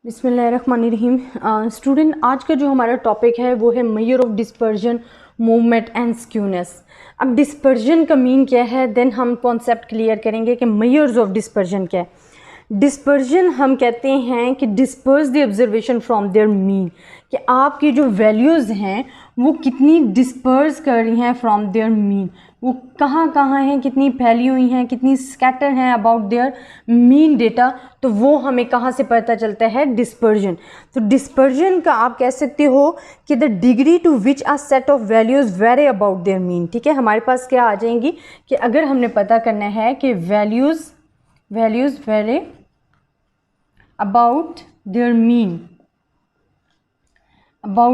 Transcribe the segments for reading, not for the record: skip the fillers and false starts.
बिस्मिल्लाहिर्रहमानिर्रहीम। स्टूडेंट, आज का जो हमारा टॉपिक है वो है measure of dispersion, movement and skewness. अब डिस्पर्जन का मीन क्या है, देन हम कॉन्सेप्ट क्लियर करेंगे कि मेजर्स ऑफ डिस्पर्जन क्या है। डिस्पर्जन हम कहते हैं कि disperse the observation from their mean, कि आपकी जो वैल्यूज़ हैं वो कितनी डिस्पर्स कर रही हैं फ्रॉम देयर मीन, वो कहाँ कहाँ हैं, कितनी फैली हुई हैं, कितनी स्कैटर हैं अबाउट देयर मीन डेटा, तो वो हमें कहाँ से पता चलता है, डिस्पर्जन। तो डिस्पर्जन का आप कह सकते हो कि the degree to which a set of values vary about their mean. ठीक है, हमारे पास क्या आ जाएंगी कि अगर हमने पता करना है कि values vary about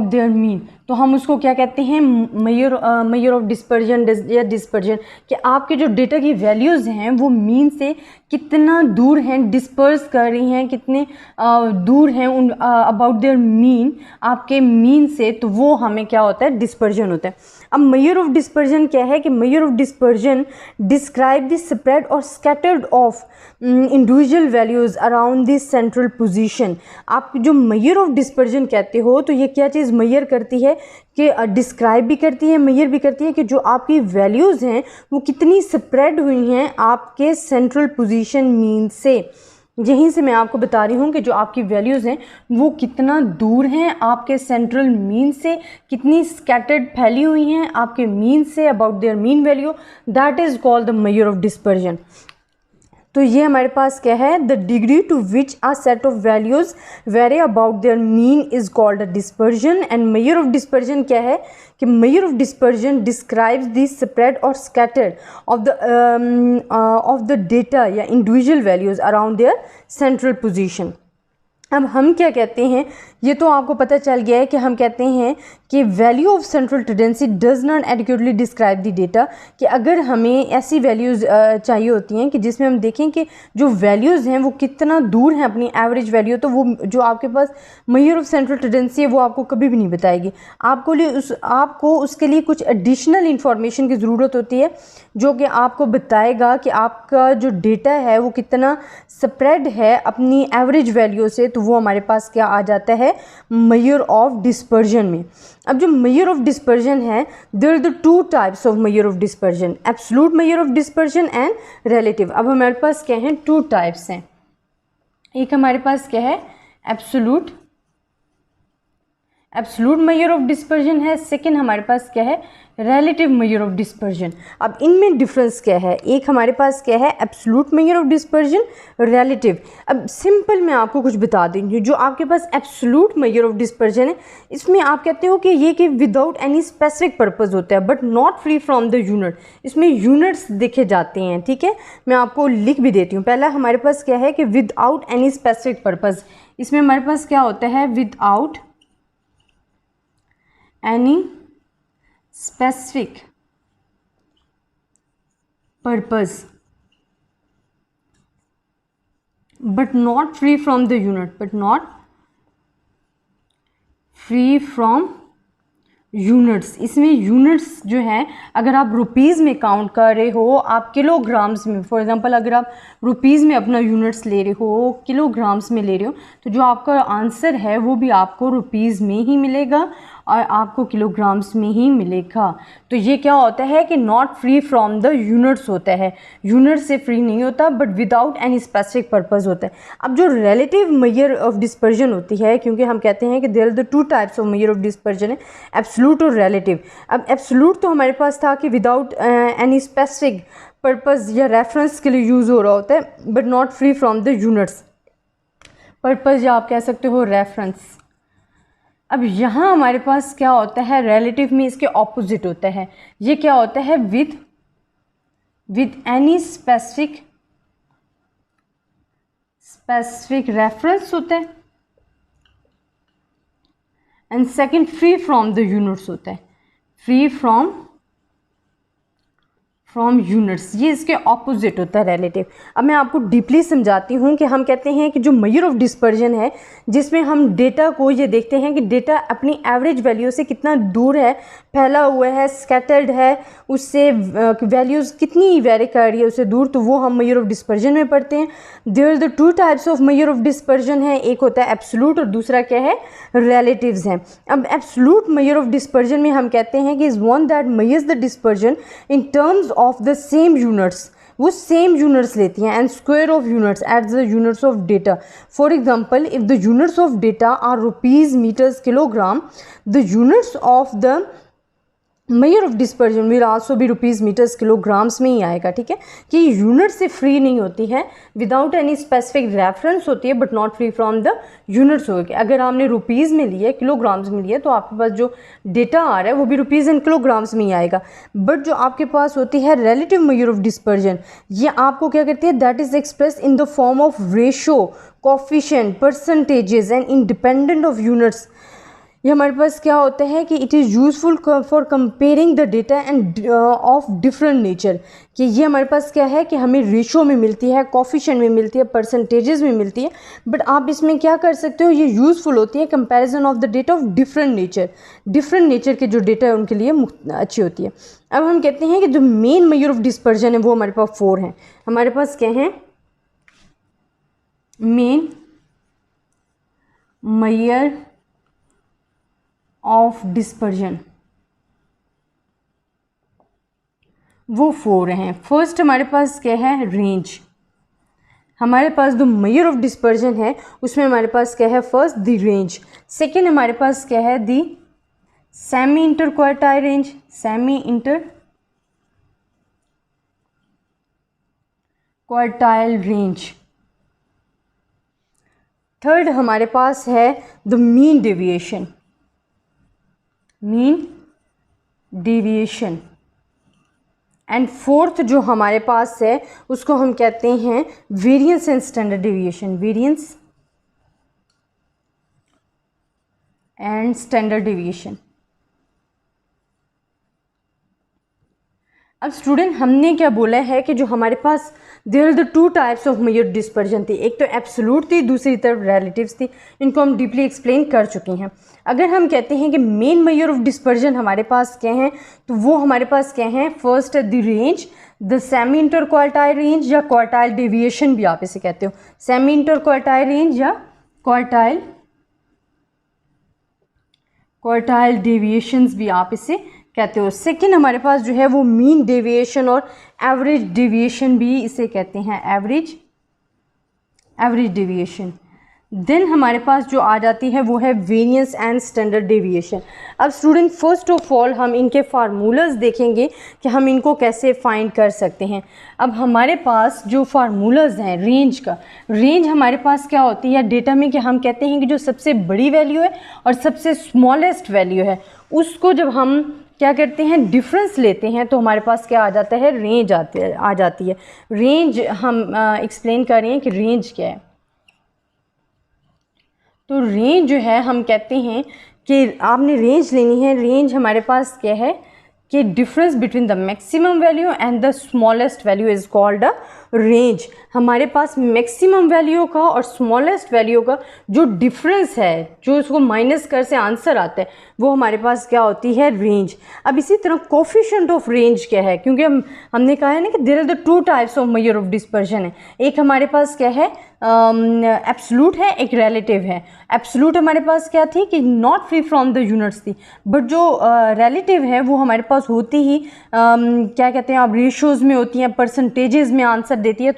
their mean, तो हम उसको क्या कहते हैं, मेजर ऑफ डिस्पर्जन या डिस्पर्जन, कि आपके जो डेटा की वैल्यूज़ हैं वो मीन से कितना दूर हैं, डिस्पर्स कर रही हैं, कितने दूर हैं उन अबाउट देयर मीन, आपके मीन से, तो वो हमें क्या होता है, डिस्पर्जन होता है। अब मेजर ऑफ डिस्पर्जन क्या है कि measure of dispersion describe the spread और scattered of individual values around this central position. आप जो मेजर ऑफ डिस्पर्जन कहते हो तो ये क्या चीज़ मेजर करती है कि डिस्क्राइब भी करती है, मेजर भी करती है कि जो आपकी वैल्यूज़ हैं वो कितनी स्प्रेड हुई हैं आपके सेंट्रल पोजीशन मीन से। यहीं से मैं आपको बता रही हूँ कि जो आपकी वैल्यूज़ हैं वो कितना दूर हैं आपके सेंट्रल मीन से, कितनी स्कैटर्ड फैली हुई हैं आपके मीन से about their mean value, that is called the measure of dispersion. तो ये हमारे पास क्या है, the degree to which a set of values vary about their mean is called a dispersion. And measure of dispersion क्या है कि measure of dispersion describes the spread और स्कैटर ऑफ द डेटा या individual values around their central position. अब हम क्या कहते हैं, ये तो आपको पता चल गया है कि हम कहते हैं कि value of central tendency does not adequately describe the data, कि अगर हमें ऐसी वैल्यूज़ चाहिए होती हैं कि जिसमें हम देखें कि जो वैल्यूज़ हैं वो कितना दूर हैं अपनी एवरेज वैल्यू, तो वो जो आपके पास मेजर ऑफ सेंट्रल टेंडेंसी है वो आपको कभी भी नहीं बताएगी। आपको उसके लिए कुछ एडिशनल इंफॉर्मेशन की ज़रूरत होती है जो कि आपको बताएगा कि आपका जो डेटा है वो कितना स्प्रेड है अपनी एवरेज वैल्यू से, तो वो हमारे पास क्या आ जाता है, मेजर ऑफ डिस्पर्जन में। अब जो मेजर ऑफ डिस्पर्जन है, there are the two types of measure of dispersion, absolute measure of dispersion and relative. अब हमारे पास क्या है, टू टाइप्स हैं। एक हमारे पास क्या है, एब्सोल्यूट मेजर ऑफ डिस्पर्जन है, सेकंड हमारे पास क्या है, रिलेटिव मेजर ऑफ डिस्पर्जन। अब इनमें डिफरेंस क्या है, एक हमारे पास क्या है, absolute measure of dispersion, relative. अब सिंपल मैं आपको कुछ बता दूँगी, जो आपके पास एब्सोल्यूट मेजर ऑफ डिस्पर्जन है इसमें आप कहते हो कि ये कि विदाउट एनी स्पेसिफिक पर्पस होता है but not free from the unit, इसमें यूनिट्स देखे जाते हैं। ठीक है, मैं आपको लिख भी देती हूँ। पहला हमारे पास क्या है कि विदाउट एनी स्पेसिफिक पर्पस, इसमें हमारे पास क्या होता है, without any specific purpose but not free from the units. इसमें यूनिट्स जो है, अगर आप रुपीज़ में काउंट कर रहे हो, आप किलोग्राम्स में, फॉर एग्जांपल अगर आप रुपीज़ में अपना यूनिट्स ले रहे हो, किलोग्राम्स में ले रहे हो, तो जो आपका आंसर है वो भी आपको रुपीज़ में ही मिलेगा और आपको किलोग्राम्स में ही मिलेगा। तो ये क्या होता है कि not free from the units होता है, यूनिट से फ्री नहीं होता but without any specific purpose होता है। अब जो रिलेटिव मेजर ऑफ डिस्पर्जन होती है, क्योंकि हम कहते हैं कि there are the two types of measure of dispersion है, एब्सोल्यूट और रिलेटिव। अब एब्सोल्यूट तो हमारे पास था कि विदाउट एनी स्पेसिफिक पर्पस या रेफरेंस के लिए यूज़ हो रहा होता है but not free from the units, purpose या आप कह सकते हो रेफरेंस। अब यहाँ हमारे पास क्या होता है, रिलेटिव में इसके ऑपोजिट होता है। ये क्या होता है, विद एनी स्पेसिफिक रेफरेंस होता है, and second free from the units होता है, फ्री फ्रॉम यूनिट्स, ये इसके ऑपोजिट होता है रिलेटिव। अब मैं आपको डीपली समझाती हूँ कि हम कहते हैं कि जो मेजर ऑफ डिस्पर्जन है, जिसमें हम डेटा को ये देखते हैं कि डेटा अपनी एवरेज वैल्यू से कितना दूर है, फैला हुआ है, स्कैटर्ड है, उससे वैल्यूज़ कितनी वेरी कर रही है उससे दूर, तो वो हम मेजर ऑफ डिस्पर्जन में पढ़ते हैं। There are the two types of measure of dispersion है, एक होता है एब्सोल्यूट और दूसरा क्या है, रिलेटिव्स हैं। अब एब्सोल्यूट मेजर ऑफ डिस्पर्जन में हम कहते हैं कि is one that measures the dispersion in terms of the same units, वो सेम यूनिट्स लेती हैं, and square of units at the units of data. For example, if the units of data are rupees, metres, kilograms, the units of the measure of dispersion will also भी rupees, metres, kilograms में ही आएगा। ठीक है, कि unit से free नहीं होती है, विदाउट एनी स्पेसिफिक रेफरेंस होती है, but not free from the units होगी। अगर आपने रुपीज़ में लिया है, किलोग्राम्स में लिया है, तो आपके पास जो डेटा आ रहा है वो भी रुपीज़ एंड किलोग्राम्स में ही आएगा। बट जो आपके पास होती है रिलेटिव मेजर ऑफ डिस्पर्जन, ये आपको क्या करती है, that is express in the form of ratio, coefficient, percentages and independent of units. ये हमारे पास क्या होता है कि it is useful for comparing the data end of different nature, कि ये हमारे पास क्या है कि हमें रेशो में मिलती है, कोफिशिएंट में मिलती है, परसेंटेजेस में मिलती है, बट आप इसमें क्या कर सकते हो, ये यूज़फुल होती है comparison of the data of different nature, different nature के जो डेटा है उनके लिए अच्छी होती है। अब हम कहते हैं कि जो मेन मेजर ऑफ डिस्पर्जन है वो हमारे पास 4 हैं। हमारे पास क्या है, मेन मेजर ऑफ डिस्पर्जन, वो 4 हैं। फर्स्ट हमारे पास क्या है, रेंज। हमारे पास जो मेजर ऑफ डिस्पर्जन है उसमें हमारे पास क्या है, फर्स्ट द रेंज। सेकेंड हमारे पास क्या है, the semi inter quartile range, semi inter quartile range. Third हमारे पास है the mean deviation, mean deviation. And fourth जो हमारे पास है उसको हम कहते हैं variance and standard deviation, variance and standard deviation. अब स्टूडेंट हमने क्या बोला है कि जो हमारे पास there are the two types of measure dispersion थी, एक तो एब्सोल्यूट थी, दूसरी तरफ रिलेटिव्स थी। इनको हम डीपली एक्सप्लेन कर चुके हैं। अगर हम कहते हैं कि मेन मेजर ऑफ डिस्पर्जन हमारे पास क्या हैं, तो वो हमारे पास क्या हैं, first the range, the semi inter quartile range या क्वार्टाइल डेविएशन भी आप इसे कहते हो, सेमी इंटर क्वार्टाइल रेंज या क्वार्टाइल डेविएशंस भी आप इसे कहते हो। सेकंड हमारे पास जो है वो मीन डेविएशन और एवरेज डेविएशन भी इसे कहते हैं, एवरेज डेविएशन। देन हमारे पास जो आ जाती है वो है वेरिएंस एंड स्टैंडर्ड डेविएशन। अब स्टूडेंट फर्स्ट ऑफ ऑल हम इनके फार्मूलाज देखेंगे कि हम इनको कैसे फाइंड कर सकते हैं। अब हमारे पास जो फार्मूलाज हैं रेंज का, रेंज हमारे पास क्या होती है डेटा में, कि हम कहते हैं कि जो सबसे बड़ी वैल्यू है और सबसे स्मॉलेस्ट वैल्यू है उसको जब हम क्या करते हैं, डिफरेंस लेते हैं, तो हमारे पास क्या आ जाता है, रेंज आ जाती है। रेंज हम एक्सप्लेन कर रहे हैं कि रेंज क्या है। तो रेंज जो है हम कहते हैं कि आपने रेंज लेनी है। रेंज हमारे पास क्या है कि difference between the maximum value and the smallest value is called a range. हमारे पास मैक्सिमम वैल्यू का और स्मॉलेस्ट वैल्यू का जो डिफरेंस है, जो उसको माइनस कर से आंसर आता है, वो हमारे पास क्या होती है, रेंज। अब इसी तरह कोफिशिएंट ऑफ रेंज क्या है, क्योंकि हमने कहा है ना कि there are the two types of measure of dispersion है। एक हमारे पास क्या है, एब्सोल्यूट है, एक रिलेटिव है। एब्सोल्यूट हमारे पास क्या थी कि not free from the units थी, बट जो रिलेटिव है वो हमारे पास होती ही क्या कहते हैं, अब रेशोज़ में होती हैं, परसेंटेजेस में आंसर देती है।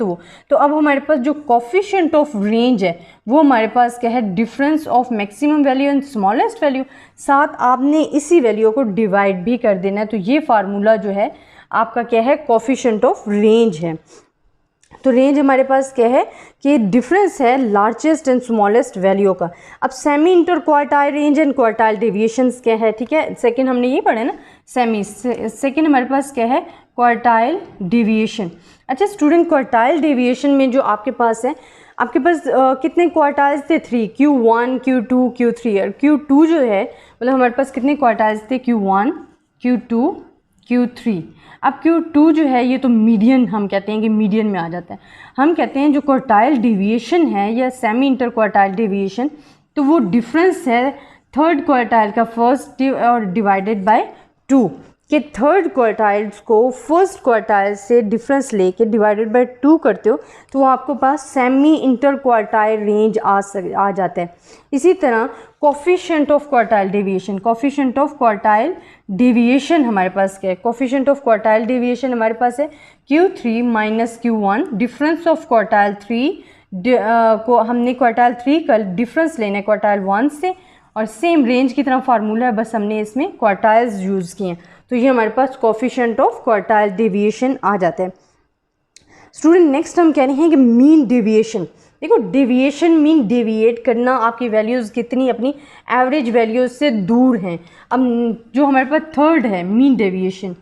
तो अब हमारे पास जो कोफिशिएंट ऑफ रेंज है वो हमारे पास क्या है, difference of maximum value and smallest value, साथ आपने इसी वैल्यू को डिवाइड भी कर देना है। तो ये फार्मूला जो है आपका क्या है, कोफिशिएंट ऑफ रेंज है। तो रेंज हमारे पास क्या है कि डिफरेंस है लार्जेस्ट एंड स्मॉलेस्ट वैल्यू का। अब semi inter quartile range and quartile deviations क्या है, ठीक है, सेकंड हमने ये पढ़ा ना, सेकंड हमारे पास क्या है, क्वार्टाइल डेविएशन। अच्छा स्टूडेंट, क्वार्टाइल डेविएशन में जो आपके पास है, आपके पास कितने क्वार्टाइल्स थे, 3, Q1 Q2 Q3। और Q2 जो है मतलब हमारे पास कितने क्वार्टाइल्स थे, Q1 Q2 Q3। अब Q2 जो है ये तो मीडियन, हम कहते हैं कि मीडियन में आ जाता है। हम कहते हैं जो क्वार्टाइल डेविएशन है या सेमी इंटर क्वार्टाइल डेविएशन, तो वो डिफरेंस है थर्ड क्वार्टाइल का फर्स्ट और डिवाइडेड बाय 2, कि थर्ड क्वार्टाइल्स को फर्स्ट क्वार्टाइल से डिफरेंस लेके डिवाइडेड बाय 2 करते हो तो वो आपको पास सेमी इंटर क्वार्टाइल रेंज आ जाता है। इसी तरह coefficient of quartile deviation, coefficient of quartile deviation हमारे पास क्या है, कोफिशिएंट ऑफ क्वार्टाइल डेविएशन हमारे पास है Q3 minus Q1, difference of quartile 3 को हमने क्वार्टाइल 3 का डिफरेंस लेना है क्वार्टाइल 1 से, और सेम रेंज की तरह फार्मूला है, बस हमने इसमें क्वार्टाइल्स यूज़ किए हैं, तो ये हमारे पास कोफिशिएंट ऑफ क्वार्टाइल डेविएशन आ जाता है। स्टूडेंट नेक्स्ट हम कह रहे हैं कि मीन डेविएशन। देखो डेविएशन मीन डेविएट करना, आपकी वैल्यूज़ कितनी अपनी एवरेज वैल्यूज़ से दूर हैं। अब जो हमारे पास थर्ड है मीन डेविएशन,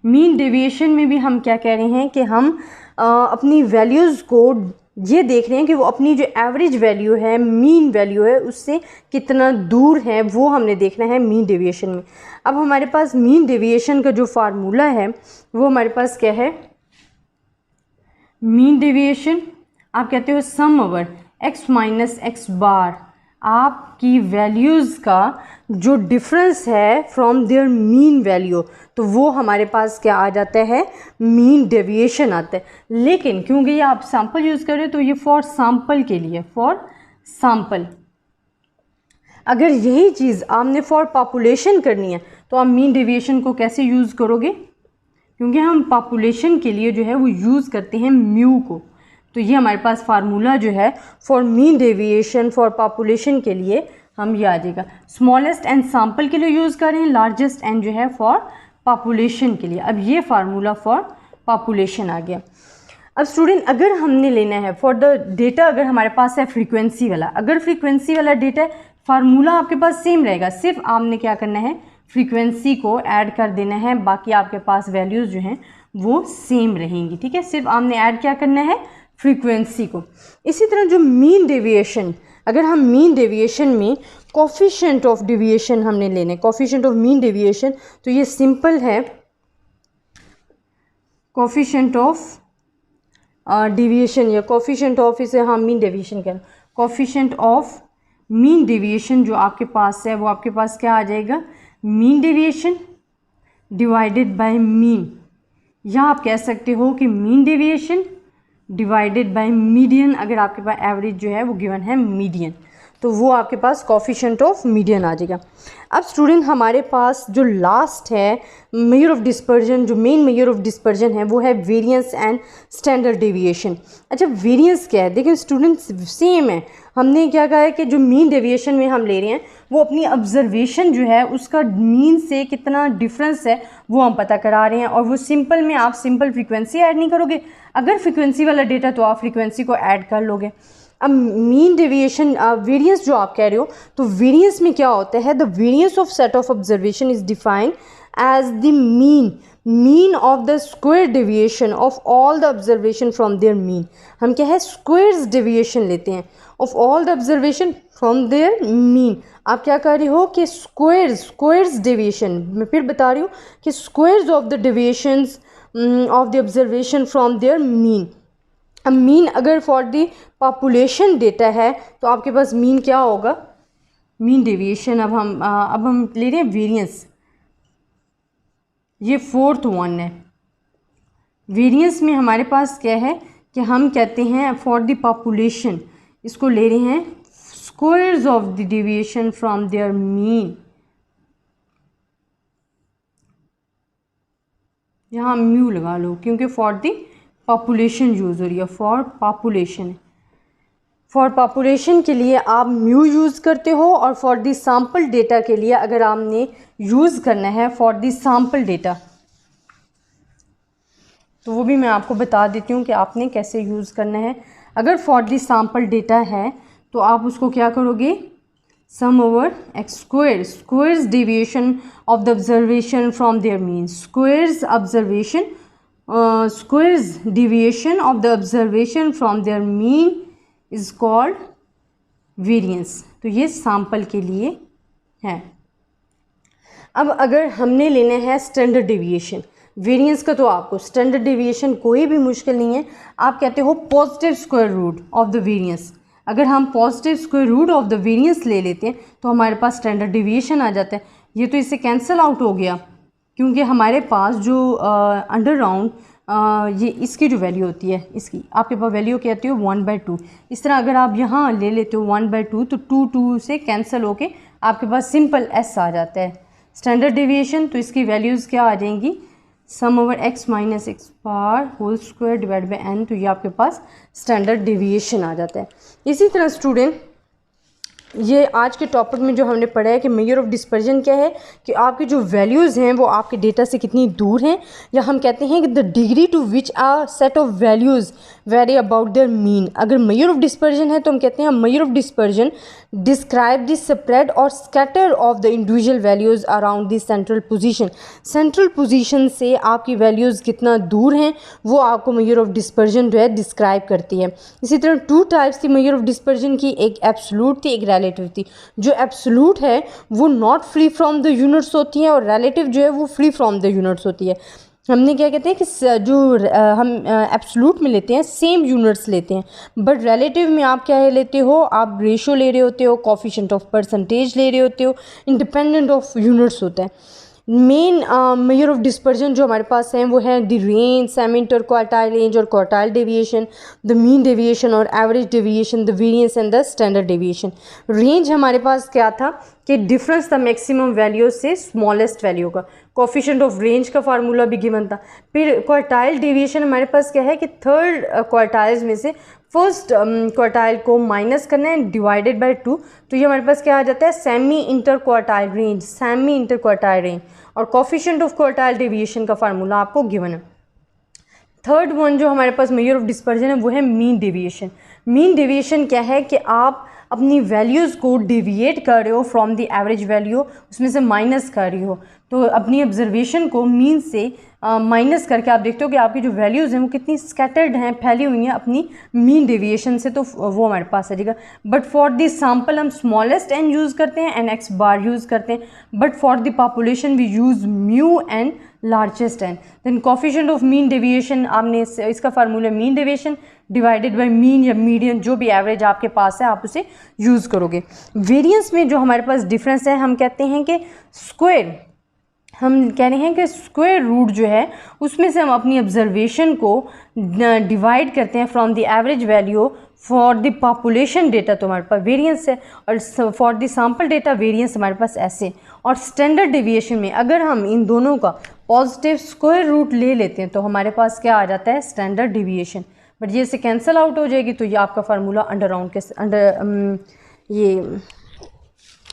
मीन डेविएशन में भी हम क्या कह रहे हैं कि हम अपनी वैल्यूज़ को ये देख रहे हैं कि वो अपनी जो एवरेज वैल्यू है, मीन वैल्यू है, उससे कितना दूर है, वो हमने देखना है मीन डेविएशन में। अब हमारे पास मीन डेविएशन का जो फार्मूला है वो हमारे पास क्या है, मीन डेविएशन आप कहते हो सम ओवर x माइनस एक्स बार, आपकी वैल्यूज़ का जो डिफरेंस है फ्रॉम देयर मीन वैल्यू, तो वो हमारे पास क्या आ जाता है, मीन डेविएशन आता है। लेकिन क्योंकि ये आप सैम्पल यूज़ कर रहे हो तो ये फॉर सैम्पल के लिए, फॉर सैम्पल। अगर यही चीज़ आपने फॉर पॉपुलेशन करनी है तो आप मीन डेविएशन को कैसे यूज़ करोगे, क्योंकि हम पॉपुलेशन के लिए जो है वो यूज़ करते हैं म्यू को, तो ये हमारे पास फार्मूला जो है for mean deviation for population के लिए हम ये आ जाएगा, स्मॉलेस्ट एंड सैम्पल के लिए यूज़ कर रहे हैं, लार्जेस्ट एंड जो है फॉर पॉपुलेशन के लिए। अब ये फार्मूला फॉर पॉपुलेशन आ गया। अब स्टूडेंट अगर हमने लेना है फॉर द डेटा, अगर हमारे पास है फ्रीक्वेंसी वाला, अगर फ्रीक्वेंसी वाला डेटा है, फार्मूला आपके पास सेम रहेगा, सिर्फ आपने क्या करना है, फ्रीक्वेंसी को ऐड कर देना है, बाकी आपके पास वैल्यूज़ जो हैं वो सेम रहेंगी, ठीक है, सिर्फ आपने ऐड क्या करना है, फ्रीक्वेंसी को। इसी तरह जो मीन डेविएशन, अगर हम मीन डेविएशन में कोफिशिएंट ऑफ डेविएशन हमने लेना है, कोफिशिएंट ऑफ मीन डेविएशन, तो ये सिंपल है, कोफिशिएंट ऑफ डेविएशन या कोफिशिएंट ऑफ, इसे हम मीन डेविएशन कहें, कोफिशिएंट ऑफ मीन डेविएशन जो आपके पास है वो आपके पास क्या आ जाएगा, mean deviation divided by mean, या आप कह सकते हो कि mean deviation divided bye median, अगर आपके पास एवरेज जो है वो गिवन है मीडियन, तो वो आपके पास कोफिशिएंट ऑफ मीडियन आ जाएगा। अब स्टूडेंट हमारे पास जो लास्ट है मेजर ऑफ डिस्पर्जन, जो मेन मेजर ऑफ डिस्पर्जन है वो है वेरिएंस एंड स्टैंडर्ड डेविएशन। अच्छा वेरिएंस क्या है, देखिए स्टूडेंट सेम है, हमने क्या कहा है कि जो मीन डेविएशन में हम ले रहे हैं वो अपनी ऑब्जर्वेशन जो है उसका मीन से कितना डिफरेंस है वो हम पता करा रहे हैं, और वो सिंपल में आप सिंपल फ्रीक्वेंसी ऐड नहीं करोगे, अगर फ्रीक्वेंसी वाला डेटा तो आप फ्रीक्वेंसी को ऐड कर लोगे। अब मीन डेविएशन वेरिएंस जो आप कह रहे हो, तो वेरिएंस में क्या होता है, the variance of set of observation is defined as the mean of the square deviation of all the observation from their mean. हम क्या है, स्क्वायर्स डेविएशन लेते हैं of all the observation from their mean. आप क्या कर रहे हो कि स्क्वायर्स डेविएशन, मैं फिर बता रही हूँ कि squares of the deviations of the observation from their mean. अब मीन अगर फॉर द पॉपुलेशन डेटा है तो आपके पास मीन क्या होगा, मीन डेविएशन। अब हम ले रहे हैं वेरिएंस, ये फोर्थ वन है। वेरिएंस में हमारे पास क्या है कि हम कहते हैं फॉर द पॉपुलेशन, इसको ले रहे हैं squares of the deviation from their mean, यहाँ म्यू लगा लो क्योंकि फॉर द पॉपुलेशन यूज़ हो रही है, फॉर पॉपुलेशन। फॉर पॉपुलेशन के लिए आप म्यू यूज़ करते हो, और फॉर दी सैम्पल डेटा के लिए अगर आपने यूज़ करना है फॉर दी सैम्पल डेटा, तो वो भी मैं आपको बता देती हूँ कि आपने कैसे यूज़ करना है। अगर फॉर दी सैम्पल डेटा है तो आप उसको क्या करोगे, sum over X square, squares deviation of the observation from their mean, squares observation squares deviation of the observation from their mean is called variance. तो ये सैम्पल के लिए है। अब अगर हमने लेना है स्टैंडर्ड डेविएशन, वेरिएंस का तो आपको स्टैंडर्ड डेविएशन कोई भी मुश्किल नहीं है, आप कहते हो positive square root of the variance. अगर हम positive square root of the variance ले लेते हैं तो हमारे पास स्टैंडर्ड डेविएशन आ जाता है। ये तो इससे कैंसिल आउट हो गया, क्योंकि हमारे पास जो अंडर राउंड ये इसकी जो वैल्यू होती है, इसकी आपके पास वैल्यू कहते हो 1/2। इस तरह अगर आप यहाँ ले लेते हो 1/2 तो 2 से कैंसिल होके आपके पास सिंपल s आ जाता है स्टैंडर्ड डेविएशन। तो इसकी वैल्यूज़ क्या आ जाएंगी, sum over x minus X power whole square divide by n। तो ये आपके पास स्टैंडर्ड डेविएशन आ जाता है। इसी तरह स्टूडेंट ये आज के टॉपिक में जो हमने पढ़ा है कि मेजर ऑफ डिस्पर्जन क्या है, कि आपकी जो वैल्यूज़ हैं वो आपके डेटा से कितनी दूर हैं, या हम कहते हैं कि the degree to which a set of values vary about their mean. अगर मेजर ऑफ डिस्पर्जन है तो हम कहते हैं measure of dispersion describe the spread और scatter of the individual values around the central position. Central position से आपकी values कितना दूर हैं वो आपको मेजर ऑफ डिस्पर्जन जो है डिस्क्राइब करती है। इसी तरह 2 टाइप्स थी मेजर ऑफ डिस्पर्जन की, एक एब्सोल्यूट थी, एक रिलेटिव थी। जो एब्सोल्यूट है वो not free from the units होती है, और रिलेटिव जो है वो फ्री फ्रॉम द यूनिट्स होती है। हमने क्या कहते हैं कि जो हम एब्सोल्यूट में लेते हैं सेम यूनिट्स लेते हैं, बट रिलेटिव में आप क्या लेते हो, आप रेशो ले रहे होते हो, कोफिशिएंट ऑफ परसेंटेज ले रहे होते हो, इंडिपेंडेंट ऑफ यूनिट्स होता है। मेन मेजर ऑफ डिस्पर्जन जो हमारे पास हैं वो है the range, semi inter quartile range और quartile deviation, the mean deviation और average deviation, the variance and the standard deviation. Range हमारे पास क्या था कि डिफरेंस था मैक्सिमम वैल्यू से स्मॉलेस्ट वैल्यू का, कोफिशिएंट ऑफ रेंज का फार्मूला भी गिवन था। फिर क्वार्टाइल डेविएशन हमारे पास क्या है कि थर्ड क्वार्टाइल्स में से फर्स्ट क्वार्टाइल को माइनस करना है डिवाइडेड बाय 2। तो ये हमारे पास क्या आ जाता है, semi inter quartile range, semi inter quartile range. और कोफिशिएंट ऑफ क्वार्टाइल डेविएशन का फार्मूला आपको गिवन है। थर्ड वन जो हमारे पास मेजर ऑफ डिस्पर्जन है वो है मीन डेविएशन। मीन डेविएशन क्या है कि आप अपनी वैल्यूज़ को डेविएट कर रहे हो फ्रॉम द एवरेज वैल्यू, उसमें से माइनस कर रही हो। तो अपनी ऑब्जर्वेशन को मीन से माइनस करके आप देखते हो कि आपकी जो वैल्यूज़ हैं वो कितनी स्कैटर्ड हैं, फैली हुई हैं अपनी मीन डेविएशन से, तो वो हमारे पास आ जाएगा। बट फॉर द सैम्पल हम स्मॉलेस्ट एन यूज़ करते हैं एंड एक्स बार यूज़ करते हैं, but for the population we use mu and largest n. Then coefficient of mean deviation, आपने इसका formula mean deviation divided by mean या median, जो भी एवरेज आपके पास है आप उसे यूज़ करोगे। वेरिएंस में जो हमारे पास डिफरेंस है, हम कहते हैं कि स्क्वायर, हम कह रहे हैं कि स्क्वायर रूट जो है उसमें से हम अपनी ऑब्जर्वेशन को डिवाइड करते हैं from the average value for the population data, तो हमारे पास वेरिएंस है, और for the sample data variance हमारे पास ऐसे। और स्टैंडर्ड डेविएशन में अगर हम इन दोनों का पॉजिटिव स्क्वायर रूट ले लेते हैं तो हमारे पास क्या आ जाता है, स्टैंडर्ड डेविएशन। बट ये से कैंसिल आउट हो जाएगी, तो ये आपका फार्मूला अंडर राउंड के ये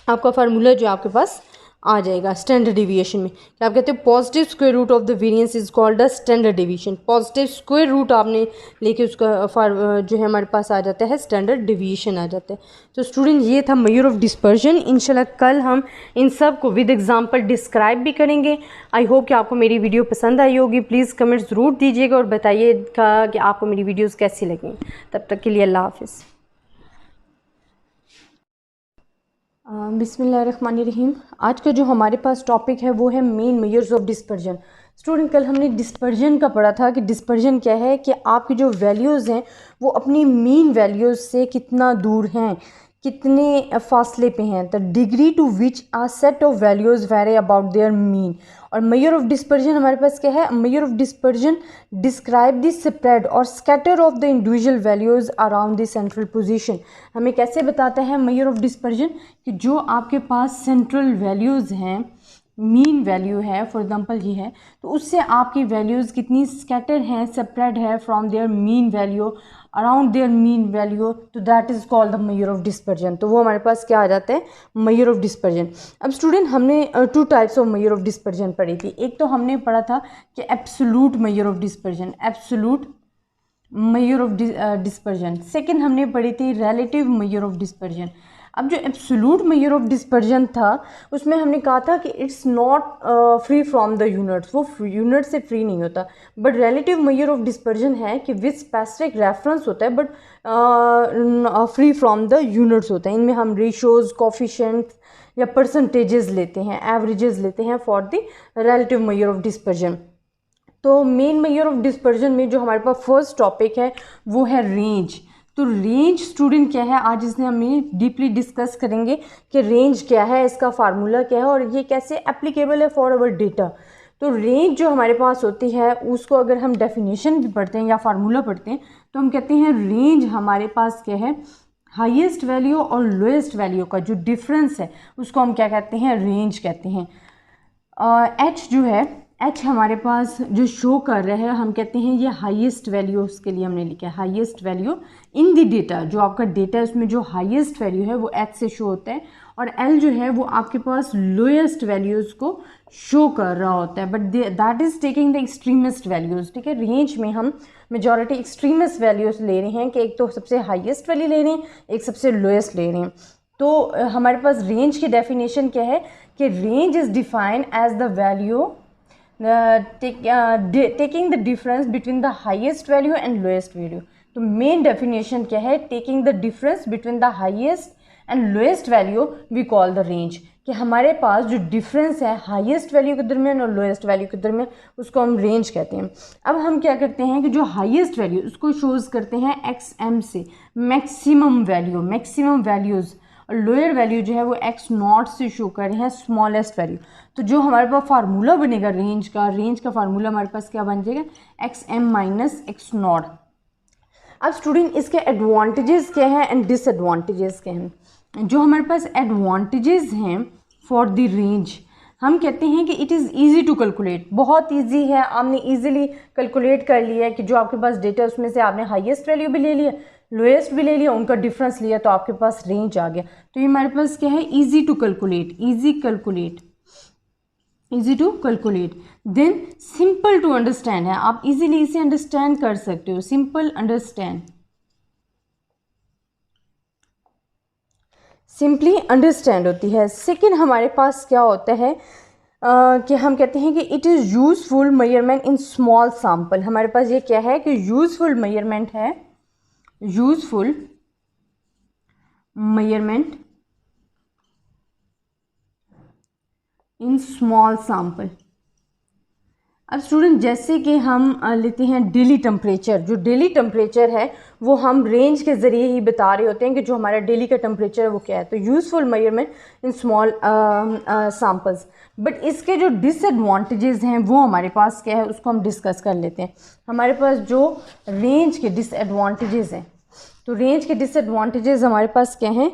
आपका फार्मूला जो आपके पास आ जाएगा स्टैंडर्ड डेविएशन में। क्या आप कहते हैं positive square root of the variance is called the standard deviation. Positive square root आपने लेके उसका जो है हमारे पास आ जाता है स्टैंडर्ड डेविएशन आ जाता है। तो स्टूडेंट ये था मेजर ऑफ डिस्पर्जन। इंशाल्लाह कल हम इन सब को विद एग्जांपल डिस्क्राइब भी करेंगे। आई होप कि आपको मेरी वीडियो पसंद आई होगी। प्लीज़ कमेंट ज़रूर दीजिएगा और बताइएगा कि आपको मेरी वीडियोज़ कैसी लगी। तब तक के लिए अल्लाह हाफिज़। बिस्मिल्लाहिर्रहमानिर्रहीम। आज का जो हमारे पास टॉपिक है वो है main measures of dispersion. Student कल हमने डिस्पर्जन का पढ़ा था कि डिस्पर्जन क्या है, कि आपकी जो वैल्यूज़ हैं वो अपनी मीन वैल्यूज़ से कितना दूर हैं, कितने फासले पे हैं। The degree to which a set of values vary about their mean. और मेजर ऑफ डिस्पर्जन हमारे पास क्या है, measure of dispersion describe the spread और scatter of the individual values around the central position. हमें कैसे बताता है मेजर ऑफ डिस्पर्जन, कि जो आपके पास सेंट्रल वैल्यूज़ हैं, मीन वैल्यू है फॉर एग्जांपल ये है, तो उससे आपकी वैल्यूज़ कितनी स्कैटर हैं, सेपरेट है from their mean value around their mean value, तो that is called the measure of dispersion. तो वो हमारे पास क्या आ जाता है, मेजर ऑफ डिस्पर्जन। अब स्टूडेंट हमने 2 types of measure of dispersion पढ़ी थी। एक तो हमने पढ़ा था कि absolute measure of dispersion, absolute measure of dispersion. Second हमने पढ़ी थी रिलेटिव मेजर ऑफ डिस्पर्जन। अब जो एब्सोल्यूट मेजर ऑफ डिस्पर्जन था उसमें हमने कहा था कि it's not free from the units, वो यूनिट से फ्री नहीं होता। But relative measure of dispersion है कि विद स्पेसिफिक रेफरेंस होता है, but free from the units होता है। इनमें हम रेशोज़, कोफिशिएंट्स या परसेंटेजेस लेते हैं, एवरेजेस लेते हैं for the relative measure of dispersion. तो मेन मेजर ऑफ डिस्पर्जन में जो हमारे पास फर्स्ट टॉपिक है वो है रेंज। तो रेंज स्टूडेंट क्या है, आज इसने हमें डीपली डिस्कस करेंगे कि रेंज क्या है, इसका फार्मूला क्या है और ये कैसे एप्लीकेबल है फॉर अवर डेटा। तो रेंज जो हमारे पास होती है उसको अगर हम डेफिनेशन भी पढ़ते हैं या फार्मूला पढ़ते हैं तो हम कहते हैं रेंज हमारे पास क्या है, हाईएस्ट वैल्यू और लोएस्ट वैल्यू का जो डिफरेंस है उसको हम क्या कहते हैं, रेंज कहते हैं। एच जो है, एच हमारे पास जो शो कर रहा है हम कहते हैं ये हाईएस्ट वैल्यू, उसके लिए हमने लिखा है highest value in the data. जो आपका डेटा है उसमें जो हाईएस्ट वैल्यू है वो एच से शो होता है और एल जो है वो आपके पास लोएस्ट वैल्यूज़ को शो कर रहा होता है, but that is taking the extremist values. ठीक है, रेंज में हम मेजॉरिटी एक्सट्रीमिस्ट वैल्यूज़ ले रहे हैं कि एक तो सबसे हाईएस्ट वैल्यू ले रहे हैं, एक सबसे लोएस्ट ले रहे हैं। तो हमारे पास रेंज की डेफिनेशन क्या है कि range is defined as the value taking the difference between the highest value and lowest value। तो मेन डेफिनेशन क्या है, taking the difference between the highest and lowest value we call the range. कि हमारे पास जो difference है highest value के दरमियान और लोएस्ट वैल्यू के दरमियान उसको हम रेंज कहते हैं। अब हम क्या करते हैं कि जो हाईएस्ट वैल्यू उसको शोज करते हैं एक्स एम से, मैक्सिमम वैल्यू, मैक्सिमम वैल्यूज़, और लोअर वैल्यू जो है वो एक्स नॉट से शो कर रहे हैं, स्मॉलेस्ट वैल्यू। तो जो हमारे पास फार्मूला बनेगा रेंज का फार्मूला हमारे पास क्या बन जाएगा, x m minus x nought. अब स्टूडेंट इसके एडवांटेजेस क्या हैं एंड डिसएडवांटेजेस क्या हैं। जो हमारे पास एडवांटेजेस हैं फॉर द रेंज, हम कहते हैं कि it is easy to calculate, बहुत ईजी है, आपने ईजिली कैलकुलेट कर लिया है कि जो आपके पास डेटा है उसमें से आपने हाईएस्ट वैल्यू भी ले लिया, लोएस्ट भी ले लिया, उनका डिफरेंस लिया तो आपके पास रेंज आ गया। तो ये हमारे पास क्या है, easy to calculate, easy to calculate. Then simple to understand है, आप इजीली इसे अंडरस्टैंड कर सकते हो, सिंपल अंडरस्टैंड, सिंपली अंडरस्टैंड होती है। सेकेंड हमारे पास क्या होता है कि हम कहते हैं कि it is useful measurement in small sample. हमारे पास ये क्या है कि यूजफुल मेजरमेंट है, useful measurement in small sample. अब स्टूडेंट जैसे कि हम लेते हैं डेली टेम्परेचर, जो डेली टेम्परेचर है वो हम रेंज के ज़रिए ही बता रहे होते हैं कि जो हमारा डेली का टेम्परेचर है वो क्या है। तो useful measurement in small samples. But इसके जो डिसएडवांटेजेस हैं वो हमारे पास क्या है उसको हम डिस्कस कर लेते हैं। हमारे पास जो रेंज के डिसएडवांटेजेस हैं, तो रेंज के डिसएडवांटेजेस हमारे पास क्या हैं,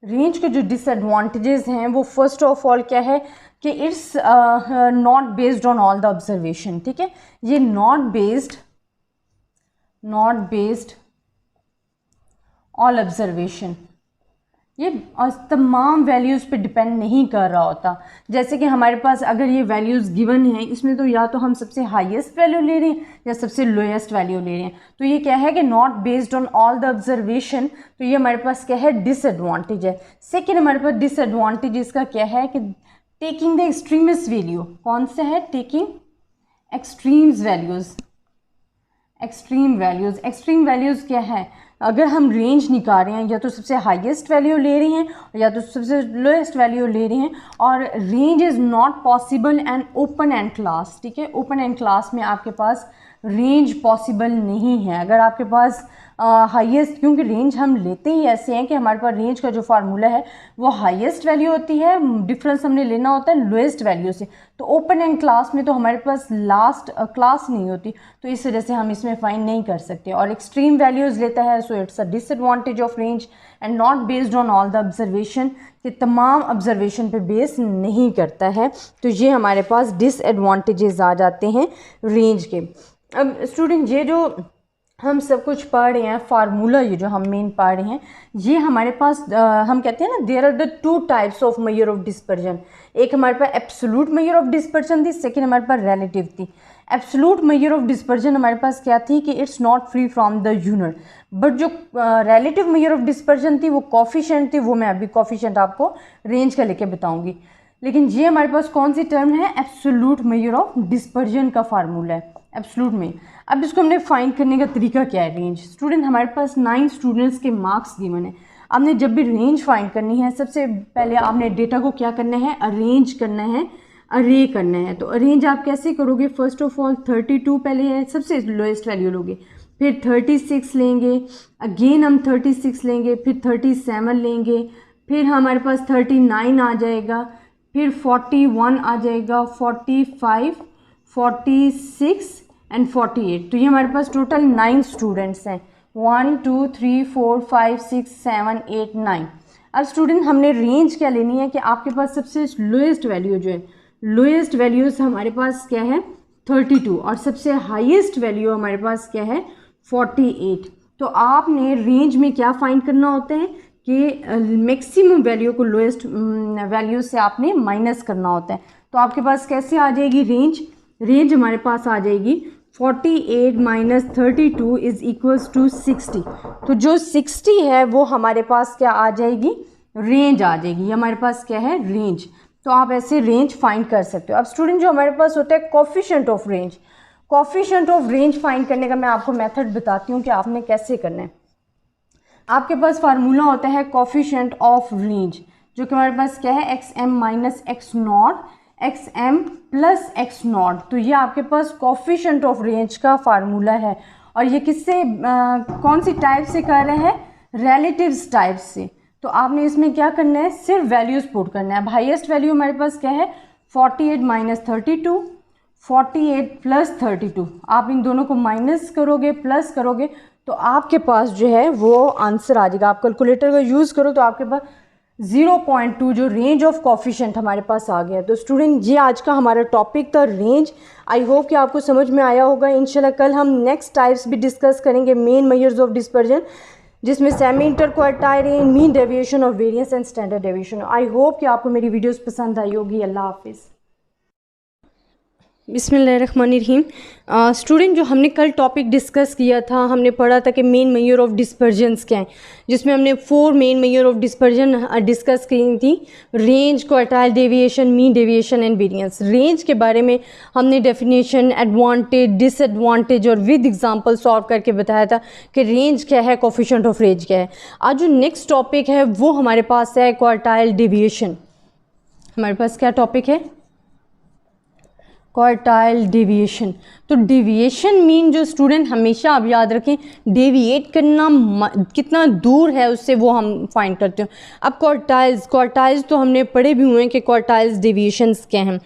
रेंज के जो डिसएडवांटेजेस हैं वो फर्स्ट ऑफ ऑल क्या है कि it's not based on all the observation. ठीक है, ये नॉट बेस्ड ऑल ऑब्जर्वेशन, ये तमाम वैल्यूज़ पे डिपेंड नहीं कर रहा होता। जैसे कि हमारे पास अगर ये वैल्यूज़ गिवन हैं, इसमें तो या तो हम सबसे हाईएस्ट वैल्यू ले रहे हैं या सबसे लोएस्ट वैल्यू ले रहे हैं। तो ये क्या है कि not based on all the observation, तो ये हमारे पास क्या है, डिसएडवांटेज है। सेकेंड हमारे पास डिसएडवांटेज इसका क्या है कि टेकिंग द एक्सट्रीमिस्ट वैल्यू, कौन सा है, taking extremes values, extreme values क्या है, अगर हम रेंज निकाल रहे हैं या तो सबसे हाईएस्ट वैल्यू ले रहे हैं या तो सबसे लोएस्ट वैल्यू ले रहे हैं, और range is not possible and open and class. ठीक है, ओपन एंड क्लास में आपके पास रेंज पॉसिबल नहीं है। अगर आपके पास हाईएस्ट, क्योंकि रेंज हम लेते ही ऐसे हैं कि हमारे पास रेंज का जो फार्मूला है वो हाईएस्ट वैल्यू होती है, डिफरेंस हमने लेना होता है लोएस्ट वैल्यू से। तो ओपन एंड क्लास में तो हमारे पास लास्ट क्लास नहीं होती, तो इस वजह से हम इसमें फाइंड नहीं कर सकते। और एक्सट्रीम वैल्यूज़ लेता है, so it's a disadvantage of range and not based on all the observation, कि तमाम ऑब्जर्वेशन पे बेस नहीं करता है। तो ये हमारे पास डिसएडवांटेजेस आ जाते हैं रेंज के। अब स्टूडेंट ये जो हम सब कुछ पढ़ रहे हैं, फार्मूला ये जो हम मेन पढ़ रहे हैं, ये हमारे पास हम कहते हैं ना, there are the two types of measure of dispersion. एक हमारे पास एब्सोल्यूट मेजर ऑफ डिस्पर्जन थी, सेकेंड हमारे पास रिलेटिव थी। एब्सोल्यूट मेजर ऑफ डिस्पर्जन हमारे पास क्या थी कि it's not free from the unit, but जो रिलेटिव मेजर ऑफ डिस्पर्जन थी वो कॉफिशिएंट थी, वो मैं अभी कॉफिशिएंट आपको रेंज का लेके बताऊंगी। लेकिन ये हमारे पास कौन सी टर्म है, एब्सोल्यूट मेजर ऑफ डिस्पर्जन का फार्मूला है, एब्सोल्यूट में। अब इसको हमने फाइंड करने का तरीका क्या है, रेंज। स्टूडेंट हमारे पास 9 स्टूडेंट्स के मार्क्स गिवन है। आपने जब भी रेंज फाइंड करनी है, सबसे पहले आपने डेटा को क्या करना है, अरेंज करना है, अरे करना है। तो अरेंज आप कैसे करोगे, फर्स्ट ऑफ ऑल 32 पहले है, सबसे लोएस्ट वैल्यू लोगे, फिर 36 लेंगे, अगेन हम 36 लेंगे, फिर 37 लेंगे, फिर हमारे पास 39 आ जाएगा, फिर 41 आ जाएगा, 45, 46 एंड 48। तो ये हमारे पास टोटल 9 स्टूडेंट्स हैं, 1 2 3 4 5 6 7 8 9। अब स्टूडेंट हमने रेंज क्या लेनी है कि आपके पास सबसे लोएस्ट वैल्यू जो है, लोएस्ट वैल्यूज़ हमारे पास क्या है 32 और सबसे हाईएस्ट वैल्यू हमारे पास क्या है 48। तो आपने रेंज में क्या फाइंड करना होता है कि मैक्सिमम वैल्यू को लोएस्ट वैल्यू से आपने माइनस करना होता है। तो आपके पास कैसे आ जाएगी रेंज, रेंज हमारे पास आ जाएगी 48 माइनस 32 इज इक्वल्स टू 60। तो जो 60 है वो हमारे पास क्या आ जाएगी, रेंज आ जाएगी, ये हमारे पास क्या है रेंज। तो आप ऐसे रेंज फाइंड कर सकते हो। अब स्टूडेंट जो हमारे पास होता है coefficient of range, coefficient of range find करने का मैं आपको मेथड बताती हूँ कि आपने कैसे करना है। आपके पास फार्मूला होता है कोफिशिएंट ऑफ रेंज, जो कि हमारे पास क्या है x m minus x nought x m plus x nought. तो ये आपके पास कोफिशिएंट ऑफ रेंज का फार्मूला है। और ये किससे कौन सी टाइप से कर रहे हैं, रिलेटिव्स टाइप से। तो आपने इसमें क्या करना है, सिर्फ वैल्यूज पुट करना है। अब हाईएस्ट वैल्यू हमारे पास क्या है 48 माइनस 32, 48 प्लस 32। आप इन दोनों को माइनस करोगे प्लस करोगे तो आपके पास जो है वो आंसर आ जाएगा। आप कैलकुलेटर का यूज़ करो तो आपके पास 0.2 जो रेंज ऑफ कोफिशिएंट हमारे पास आ गया। तो स्टूडेंट ये आज का हमारा टॉपिक था रेंज। आई होप कि आपको समझ में आया होगा। इंशाल्लाह कल हम नेक्स्ट टाइप्स भी डिस्कस करेंगे, मेन मेजर्स ऑफ डिस्पर्जन, जिसमें semi interquartile range, mean deviation of variance and standard deviation. I hope कि आपको मेरी वीडियोस पसंद आई होगी। अल्लाह हाफिज़। बिस्मिल्लाहिर्रहमानिर्रहीम। स्टूडेंट जो हमने कल टॉपिक डिस्कस किया था, हमने पढ़ा था कि मेन मेजर ऑफ डिस्पर्जन्स क्या हैं, जिसमें हमने 4 main major of dispersion discuss की थी, range, quartile deviation, mean deviation and variance. Range के बारे में हमने डेफिनेशन, एडवांटेज, डिसएडवांटेज और विद एग्जांपल सॉल्व करके बताया था कि रेंज क्या है, कोफिशिएंट ऑफ रेंज क्या है। आज जो नेक्स्ट टॉपिक है वो हमारे पास है क्वार्टाइल डेविएशन। हमारे पास क्या टॉपिक है, क्वार्टाइल डेविएशन। तो डेविएशन मीन जो स्टूडेंट हमेशा आप याद रखें, डेविएट करना कितना दूर है उससे वो हम फाइंड करते हैं। अब क्वार्टाइल्स तो हमने पढ़े भी हुए हैं कि क्वार्टाइल्स डेविएशंस क्या हैं।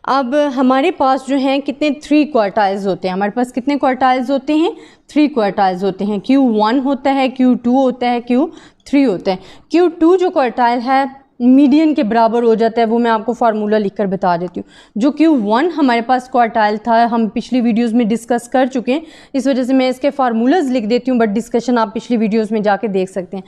अब हमारे पास जो हैं कितने 3 क्वार्टाइल्स होते हैं। हमारे पास कितने क्वार्टाइल्स होते हैं, 3 क्वार्टाइल्स होते हैं। Q1 होता है, Q2 होता है, Q3 होता है। Q2 जो क्वार्टाइल है मीडियन के बराबर हो जाता है, वो मैं आपको फार्मूला लिखकर बता देती हूँ। जो Q1 हमारे पास क्वार्टाइल था, हम पिछली वीडियोस में डिस्कस कर चुके हैं, इस वजह से मैं इसके फार्मूलाज लिख देती हूँ, बट डिस्कशन आप पिछली वीडियोस में जाके देख सकते हैं।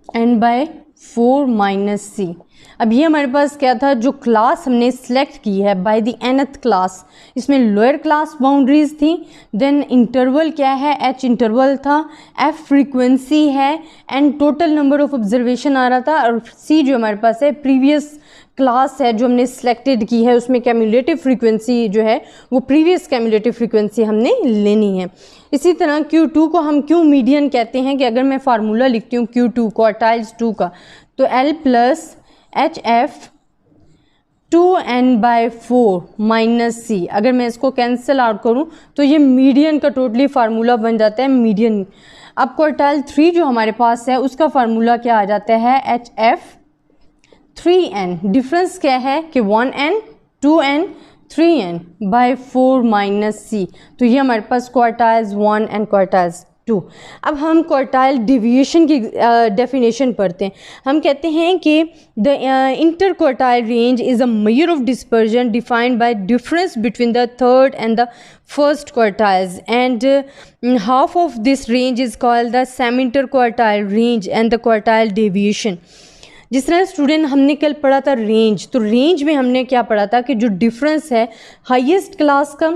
n/4 minus c। अब ये हमारे पास क्या था, जो क्लास हमने सेलेक्ट की है बाय द nth क्लास, इसमें लोअर क्लास बाउंड्रीज थी, देन इंटरवल क्या है, h इंटरवल था, f फ्रीक्वेंसी है, and total number of observation आ रहा था, और c जो हमारे पास है प्रीवियस क्लास है जो हमने सेलेक्टेड की है, उसमें कैम्युलेटिव फ्रीक्वेंसी जो है वो प्रीवियस कैम्युलेटिव फ्रीक्वेंसी हमने लेनी है। इसी तरह Q2 को हम क्यों मीडियन कहते हैं कि अगर मैं फार्मूला लिखती हूँ Q2 क्वार्टाइल्स 2 का, तो L plus HF 2n/4 minus c। अगर मैं इसको कैंसिल आउट करूँ तो ये मीडियन का टोटली फार्मूला बन जाता है, मीडियन। अब क्वार्टाइल 3 जो हमारे पास है उसका फार्मूला क्या आ जाता है, HF 3n। डिफरेंस क्या है कि 1n 2n 3n/4 minus c। तो ये हमारे पास क्वार्टाइल्स 1 एंड क्वार्टाइल्स 2। अब हम क्वार्टाइल डेविएशन की डेफिनेशन पढ़ते हैं। हम कहते हैं कि the inter quartile range is a major of dispersion defined by difference between the third and the first quartiles, and half of this range is called the semi inter quartile range and the quartile deviation. जिस तरह student हमने कल पढ़ा था range, तो range में हमने क्या पढ़ा था कि जो डिफरेंस है हाईएस्ट क्लास का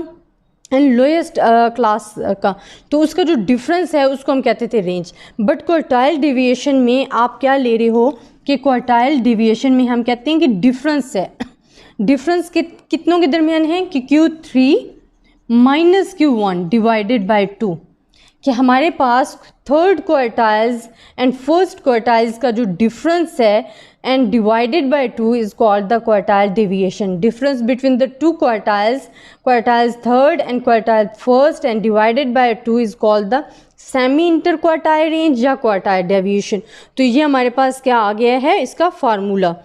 एंड लोएस्ट क्लास का, तो उसका जो डिफरेंस है उसको हम कहते थे रेंज। बट क्वार्टाइल डेविएशन में आप क्या ले रहे हो कि क्वार्टाइल डेविएशन में हम कहते हैं कि डिफरेंस है, डिफरेंस कितनों के दरमियान है कि Q3 minus Q1 divided by 2। कि हमारे पास third quartiles and first quartiles का जो डिफरेंस है and divided by 2 is called the quartile deviation. Difference between the two quartiles third and quartile first and divided by 2 is called the semi inter quartile range या quartile deviation. तो ये हमारे पास क्या आ गया है इसका फार्मूला.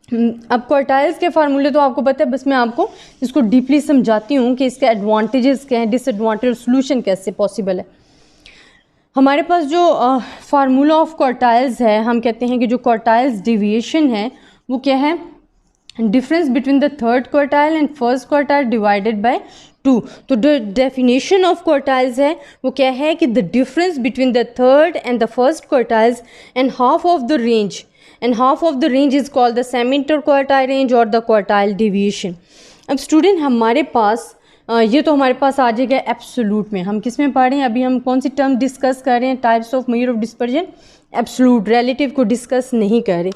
अब क्वार्टाइल्स के फार्मूले तो आपको पता है, बस मैं आपको इसको डीपली समझाती हूँ कि इसके एडवांटेजेस क्या हैं, डिसएडवांटेज, सोल्यूशन कैसे पॉसिबल है. हमारे पास जो फार्मूला ऑफ क्वार्टाइल्स है, हम कहते हैं कि जो क्वार्टाइल्स डेविएशन है वो क्या है, difference between the third quartile and first quartile divided by 2. तो डेफिनेशन ऑफ क्वार्टाइल्स है वो क्या है कि the difference between the third and the first quartiles and half of the range, and half of the range is called the semi-interquartile range or the quartile deviation. अब student हमारे पास ये तो हमारे पास आ जाएगा एब्सोलूट में. हम किस में पढ़ रहे हैं अभी, हम कौन सी टर्म डिस्कस कर रहे हैं, types of measure of dispersion. Absolute, relative को डिस्कस नहीं कर रहे.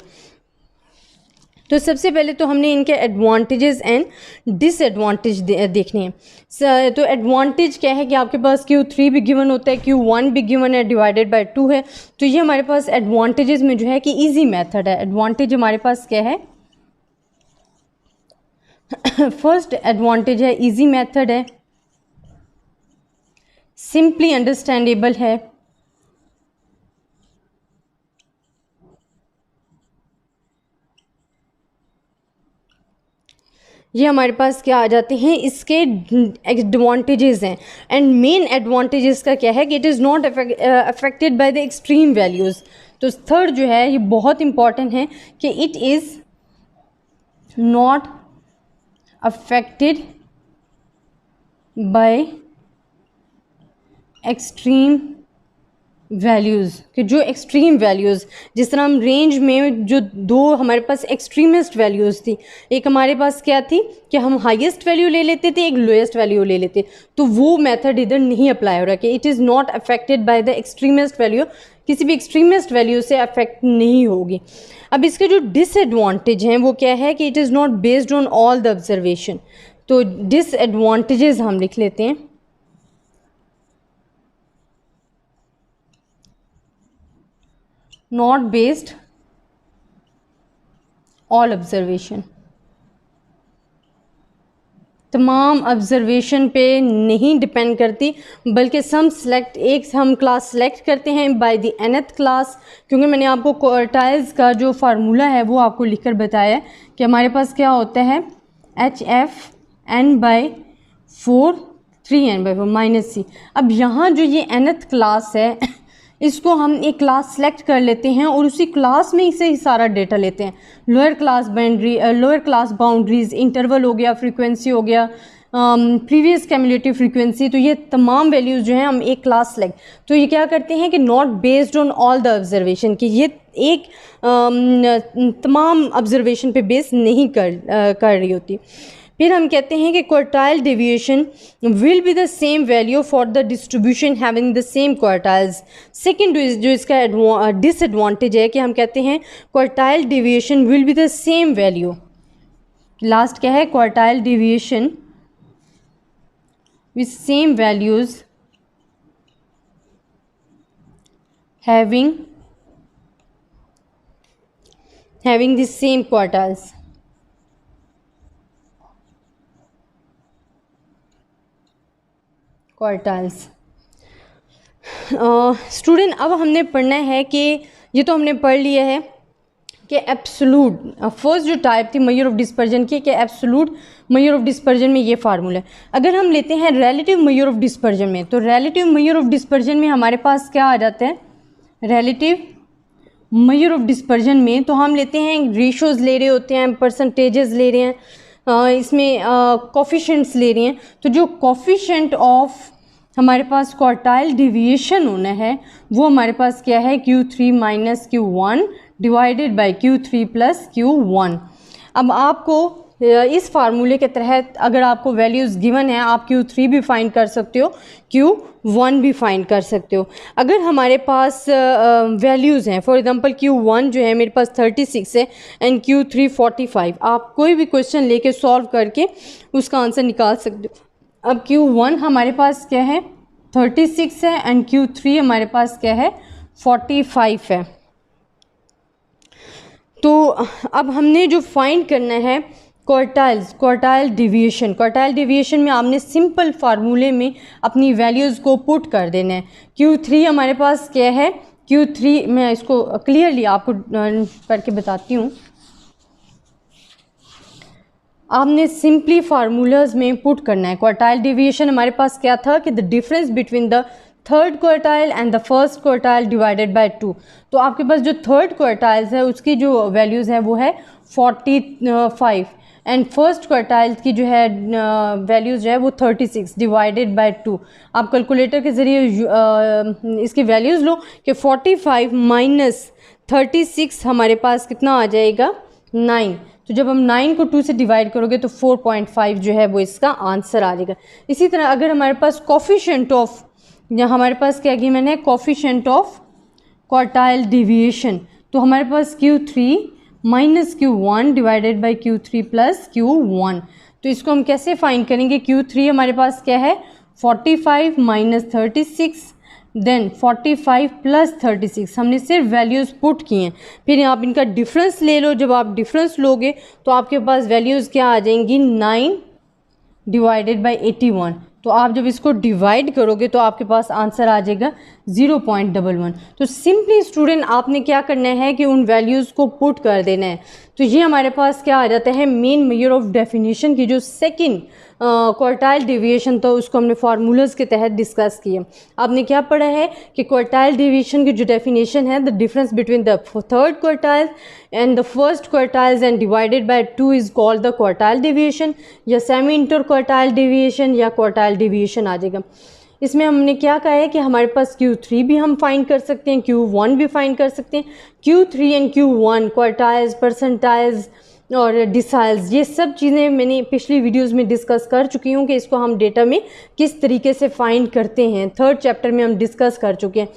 तो सबसे पहले तो हमने इनके एडवांटेजेस एंड डिसएडवांटेज देखने हैं. तो एडवांटेज क्या है कि आपके पास Q3 भी गिवन होता है, Q1 भी गिवन है, डिवाइडेड बाय 2 है. तो ये हमारे पास एडवांटेजेस में जो है कि इजी मेथड है. एडवांटेज हमारे पास क्या है, फर्स्ट एडवांटेज है इजी मेथड है, सिंपली अंडरस्टैंडेबल है, ये हमारे पास क्या आ जाते हैं, इसके एडवांटेजेस हैं. एंड मेन एडवांटेजेस का क्या है कि it is not affected by the extreme values. तो थर्ड जो है ये बहुत इंपॉर्टेंट है कि it is not affected by extreme values. कि जो एक्सट्रीम वैल्यूज़, जिस तरह हम रेंज में जो दो हमारे पास एक्सट्रीमिस्ट वैल्यूज़ थी, एक हमारे पास क्या थी कि हम हाईएस्ट वैल्यू ले लेते थे, एक लोएस्ट वैल्यू ले लेते, तो वो मेथड इधर नहीं अप्लाई हो रहा कि it is not affected by the extremist value, किसी भी एक्सट्रीमिस्ट वैल्यू से अफेक्ट नहीं होगी. अब इसके जो डिसएडवांटेज हैं वो क्या है कि it is not based on all the observation. तो डिसएडवांटेजेस हम लिख लेते हैं. नॉट बेस्ड ऑल ऑब्जर्वेशन, तमाम ऑब्जर्वेशन पे नहीं डिपेंड करती, बल्कि सम सेलेक्ट, एक हम क्लास सेलेक्ट करते हैं बाय द nth क्लास. क्योंकि मैंने आपको क्वार्टाइल्स का जो फार्मूला है वो आपको लिखकर बताया है कि हमारे पास क्या होता है, HF(n/4 3n/4 -c). अब यहाँ जो ये nth क्लास है इसको हम एक क्लास सेलेक्ट कर लेते हैं और उसी क्लास में से ही सारा डेटा लेते हैं. लोअर क्लास बाउंड्रीज, इंटरवल हो गया, फ्रीक्वेंसी हो गया, प्रीवियस कैमुलेटिव फ्रीक्वेंसी, तो ये तमाम वैल्यूज़ जो हैं हम एक क्लास सेलेक्ट. तो ये क्या करते हैं कि not based on all the observation, कि ये एक तमाम ऑब्जर्वेशन पे बेस नहीं कर रही होती. फिर हम कहते हैं कि quartile deviation will be the same value for the distribution having the same quartiles. Second जो इसका डिसएडवांटेज है कि हम कहते हैं quartile deviation will be the same value. Last क्या है, quartile deviation with same values having the same quartiles. Student अब हमने पढ़ना है कि ये तो हमने पढ़ लिया है कि एब्सोलूट फर्स्ट जो टाइप थी मेजर ऑफ डिस्पर्जन की, कि एब्सोलूट मेजर ऑफ डिस्पर्जन में ये फार्मूला है. अगर हम लेते हैं रिलेटिव मेजर ऑफ डिस्पर्जन में, तो रिलेटिव मेजर ऑफ डिस्पर्जन में हमारे पास क्या आ जाता है, रिलेटिव मेजर ऑफ डिस्पर्जन में तो हम लेते हैं रेशोज़ ले रहे होते हैं, परसेंटेजेस ले रहे हैं, इसमें कोफिशिएंट्स ले रहे हैं. तो जो कोफिशिएंट ऑफ हमारे पास क्वार्टाइल डेविएशन होना है वो हमारे पास क्या है, Q3 - Q1 divided by Q3 + Q1. अब आपको इस फार्मूले के तहत अगर आपको वैल्यूज़ गिवन है, आप Q3 भी फाइंड कर सकते हो, Q1 भी फाइंड कर सकते हो. अगर हमारे पास वैल्यूज़ हैं, फॉर एग्जांपल Q1 जो है मेरे पास 36 है एंड Q3 45, आप कोई भी क्वेश्चन लेके सॉल्व करके उसका आंसर निकाल सकते हो. अब Q1 हमारे पास क्या है, 36 है एंड Q3 हमारे पास क्या है 45 है। तो अब हमने जो फाइंड करना है क्वार्टाइल डिवीएशन में आपने सिंपल फार्मूले में अपनी वैल्यूज़ को पुट कर देना है। Q3 हमारे पास क्या है, Q3 मैं इसको क्लियरली आपको करके बताती हूँ। आपने सिंपली फार्मूलाज में पुट करना है। क्वार्टाइल डिवीएशन हमारे पास क्या था कि the difference between the third quartile and the first quartile divided by 2। तो आपके पास जो थर्ड क्वार्टाइल्स है उसकी जो वैल्यूज़ है वो है 45 एंड फर्स्ट क्वार्टाइल की जो है वैल्यूज़ जो है वो 36 डिवाइडेड बाय 2। आप कैलकुलेटर के ज़रिए इसकी वैल्यूज़ लो कि 45 माइनस 36 हमारे पास कितना आ जाएगा 9। तो जब हम 9 को 2 से डिवाइड करोगे तो 4.5 जो है वो इसका आंसर आ जाएगा। इसी तरह अगर हमारे पास कोफिशिएंट ऑफ, यहाँ हमारे पास क्या गिवन है कोफिशिएंट ऑफ क्वार्टाइल डिवीएशन, तो हमारे पास Q3 minus Q1 divided by Q3 plus Q1। तो इसको हम कैसे फाइंड करेंगे, Q3 हमारे पास क्या है 45 माइनस 36 देन 45 प्लस 36, हमने सिर्फ वैल्यूज़ पुट की हैं। फिर आप इनका डिफरेंस ले लो, जब आप डिफरेंस लोगे तो आपके पास वैल्यूज़ क्या आ जाएंगी 9 डिवाइडेड बाई 81। तो आप जब इसको डिवाइड करोगे तो आपके पास आंसर आ जाएगा 0.11। तो सिंपली स्टूडेंट आपने क्या करना है कि उन वैल्यूज़ को पुट कर देना है। तो ये हमारे पास क्या आ जाता है मेन मेजर ऑफ डेफिनेशन की जो सेकंड क्वार्टाइल डिवीएशन था उसको हमने फार्मूलाज के तहत डिस्कस किया। आपने क्या पढ़ा है कि क्वार्टाइल डिवीएशन की जो डेफिनेशन है the difference between the third quartile and the first quartiles and divided by 2 is called the quartile deviation या सेमी इंटर क्वार्टाइल डिवीएशन या क्वार्टाइल डिवीएशन आ जाएगा। इसमें हमने क्या कहा है कि हमारे पास Q3 भी हम फाइंड कर सकते हैं, Q1 भी फाइंड कर सकते हैं। Q3 and Q1 quartiles, percentiles और डिसाइल्स, ये सब चीज़ें मैंने पिछली वीडियोस में डिस्कस कर चुकी हूँ कि इसको हम डेटा में किस तरीके से फाइंड करते हैं। थर्ड चैप्टर में हम डिस्कस कर चुके हैं।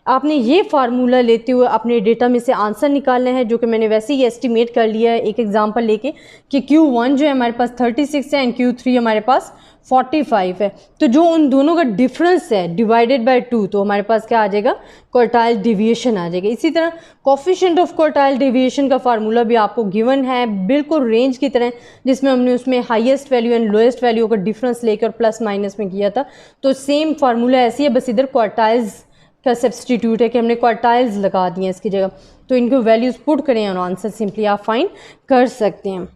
आपने ये फार्मूला लेते हुए अपने डेटा में से आंसर निकालना है, जो कि मैंने वैसे ही एस्टिमेट कर लिया है एक एग्जांपल लेके कि Q1 जो है हमारे पास 36 है एंड Q3 हमारे पास 45 है। तो जो उन दोनों का डिफरेंस है डिवाइडेड बाय 2, तो हमारे पास क्या आ जाएगा क्वार्टाइल डिवीएशन आ जाएगा। इसी तरह कोफिशिएंट ऑफ क्वार्टाइल डिवीएशन का फार्मूला भी आपको गिवन है बिल्कुल रेंज की तरह, जिसमें हमने उसमें highest value and lowest value का डिफरेंस लेकर प्लस माइनस में किया था। तो सेम फार्मूला ऐसी है, बस इधर क्वार्टाइल्स का सब्सटीट्यूट है कि हमने क्वार्टाइल्स लगा दिए इसकी जगह। तो इनको वैल्यूज़ पुट करें और आंसर सिंपली आप फाइंड कर सकते हैं।